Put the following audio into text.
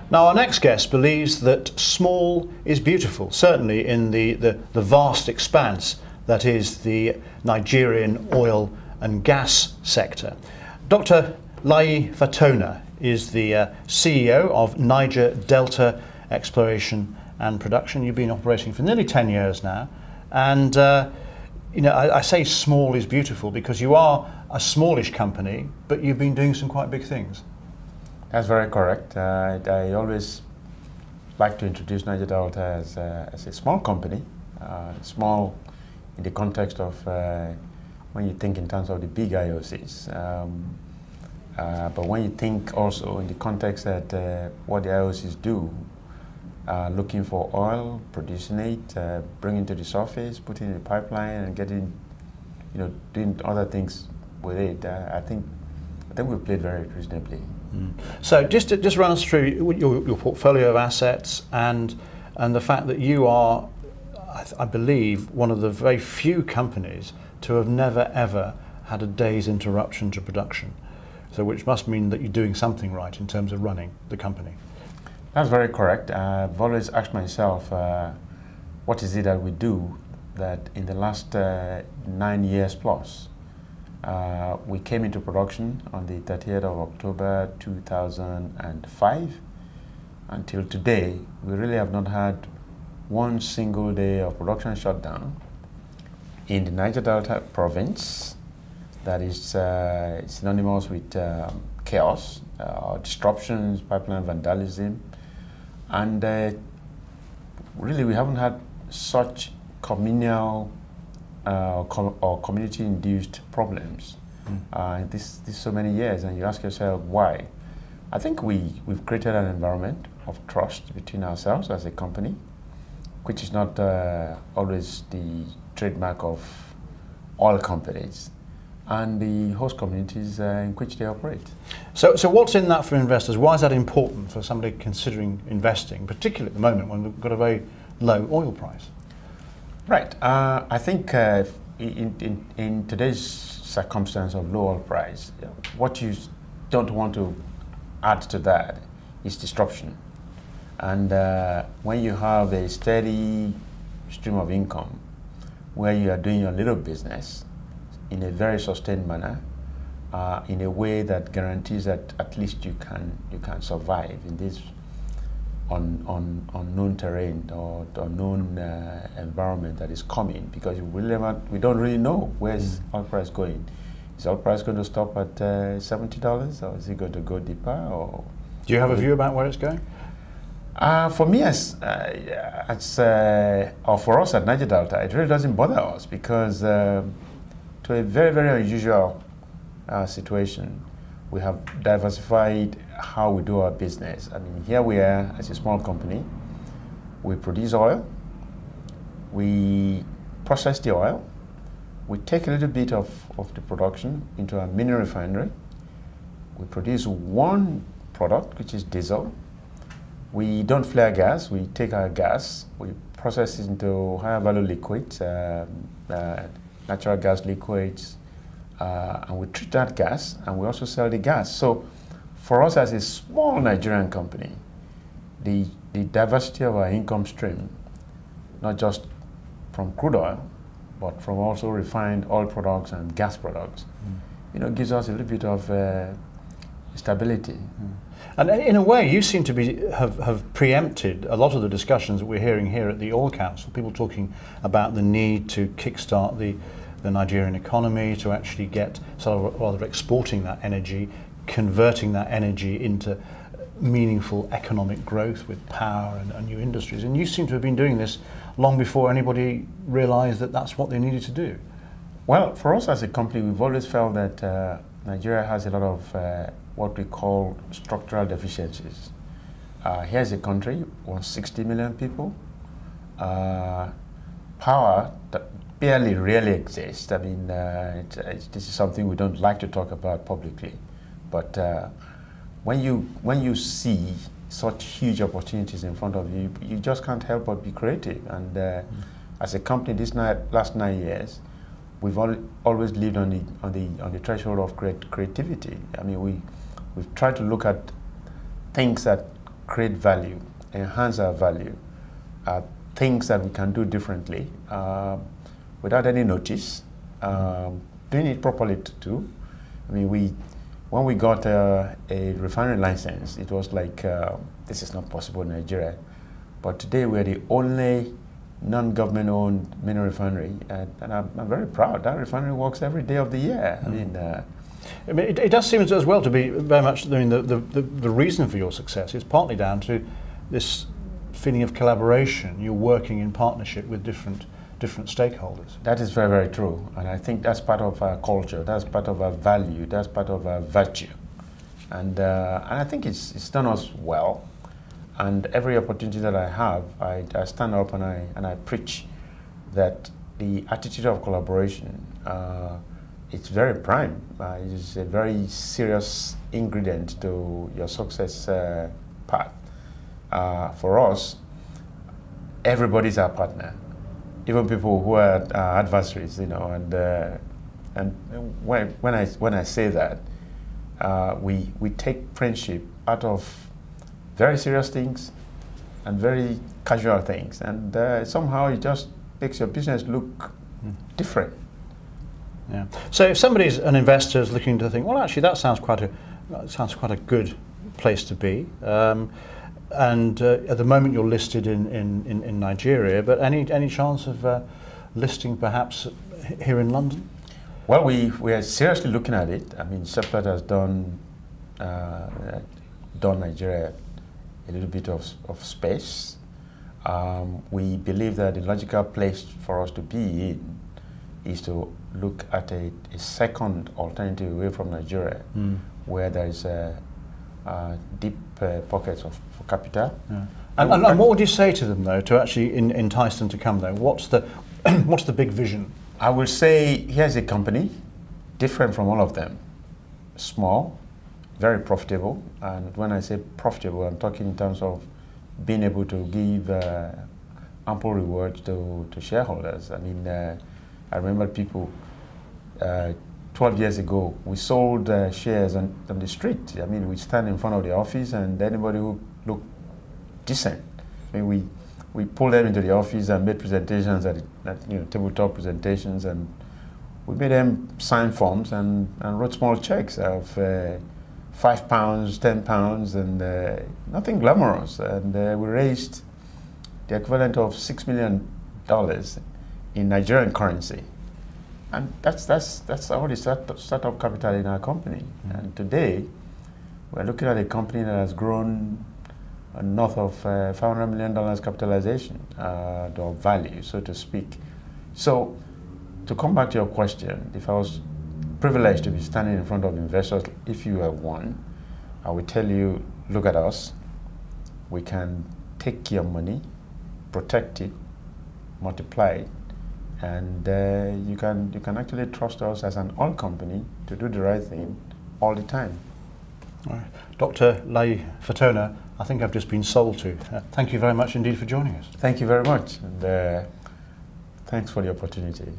Now, our next guest believes that small is beautiful, certainly in the vast expanse that is the Nigerian oil and gas sector. Dr. Layi Fatona is the CEO of Niger Delta Exploration and Production. You've been operating for nearly 10 years now, and you know, I say small is beautiful because you are a smallish company, but you've been doing some quite big things. That's very correct. I always like to introduce Niger Delta as a small company, small in the context of when you think in terms of the big IOCs. But when you think also in the context that what the IOCs do, looking for oil, producing it, bringing it to the surface, putting it in the pipeline, and getting, you know, doing other things with it, I think we've played very reasonably. So just run us through your portfolio of assets and the fact that you are, I believe, one of the very few companies to have never ever had a day's interruption to production. So which must mean that you're doing something right in terms of running the company. That's very correct. I've always asked myself, what is it that we do that in the last 9 years plus, we came into production on the 30th of October 2005. Until today, we really have not had one single day of production shutdown in the Niger Delta province. That is synonymous with chaos, disruptions, pipeline vandalism, and really we haven't had such communal or community-induced problems in this so many years, and you ask yourself why. I think we've created an environment of trust between ourselves as a company, which is not always the trademark of all companies, and the host communities in which they operate. So what's in that for investors? Why is that important for somebody considering investing, particularly at the moment when we've got a very low oil price? Right. I think in today's circumstance of low oil price, what you don't want to add to that is disruption. And when you have a steady stream of income, where you are doing your little business in a very sustained manner, in a way that guarantees that at least you can survive in this unknown terrain or unknown environment that is coming, because we don't really know where's oil price going. Is oil price going to stop at $70, or is it going to go deeper? Or do you have a view about where it's going? For me, or for us at Niger Delta, it really doesn't bother us, because to a very, very unusual situation, we have diversified how we do our business. I mean, here we are as a small company. We produce oil, we process the oil, we take a little bit of the production into a mini refinery. We produce one product, which is diesel. We don't flare gas, we take our gas, we process it into higher value liquids, natural gas liquids, and we treat that gas, and we also sell the gas. So for us as a small Nigerian company, the diversity of our income stream, not just from crude oil, but from also refined oil products and gas products, you know, gives us a little bit of stability. And in a way, you seem to have preempted a lot of the discussions that we're hearing here at the Oil Council, people talking about the need to kickstart the Nigerian economy, to actually get sort of rather exporting that energy, converting that energy into meaningful economic growth with power and new industries. And you seem to have been doing this long before anybody realized that that's what they needed to do. Well, for us as a company, we've always felt that Nigeria has a lot of what we call structural deficiencies. Here's a country, 160 million people, power that barely really exists. I mean, this is something we don't like to talk about publicly, but when you see such huge opportunities in front of you, you just can't help but be creative. And as a company, last 9 years, we've always lived on the threshold of creativity. I mean, we've tried to look at things that create value, enhance our value, things that we can do differently without any notice, doing it properly too. I mean, when we got a refinery license, it was like, this is not possible in Nigeria. But today we're the only non-government owned mineral refinery, and I'm very proud. That refinery works every day of the year. I mean, it does seem as well to be very much, I mean, the reason for your success is partly down to this feeling of collaboration. You're working in partnership with different stakeholders. That is very, very true. And I think that's part of our culture, that's part of our value, that's part of our virtue. And I think it's done us well. And every opportunity that I have, I stand up and I preach that the attitude of collaboration, it's very prime. It's a very serious ingredient to your success path. For us, everybody's our partner, even people who are adversaries, you know. And when I say that, we take friendship out of very serious things and very casual things, and somehow it just makes your business look different. Yeah. So if somebody's an investor is looking to think, well, actually that sounds quite a good place to be, and at the moment you're listed in Nigeria, but any chance of listing perhaps here in London? Well, we are seriously looking at it. I mean, Seplat has done Nigeria a little bit of space. We believe that the logical place for us to be in is to look at a second alternative away from Nigeria, where there is deep pockets for capital. Yeah. And what would you say to them, though, to actually entice them to come there? What's the big vision? I will say, here's a company different from all of them. Small, very profitable, and when I say profitable, I'm talking in terms of being able to give ample rewards to shareholders. I mean, I remember people 12 years ago, we sold shares on the street. I mean, we stand in front of the office, and anybody who looked decent, I mean, we pulled them into the office and made presentations at tabletop presentations, and we made them sign forms and wrote small checks of £5, £10, and nothing glamorous. And we raised the equivalent of $6 million in Nigerian currency. And that's already startup capital in our company. And today, we're looking at a company that has grown north of $500 million capitalization, or value, so to speak. So, to come back to your question, if I was privileged to be standing in front of investors, if you are one, I would tell you, look at us. We can take your money, protect it, multiply it, and you can actually trust us as an oil company to do the right thing all the time. All right. Dr. Layi Fatona, I think I've just been sold to. Thank you very much indeed for joining us. Thank you very much, and thanks for the opportunity.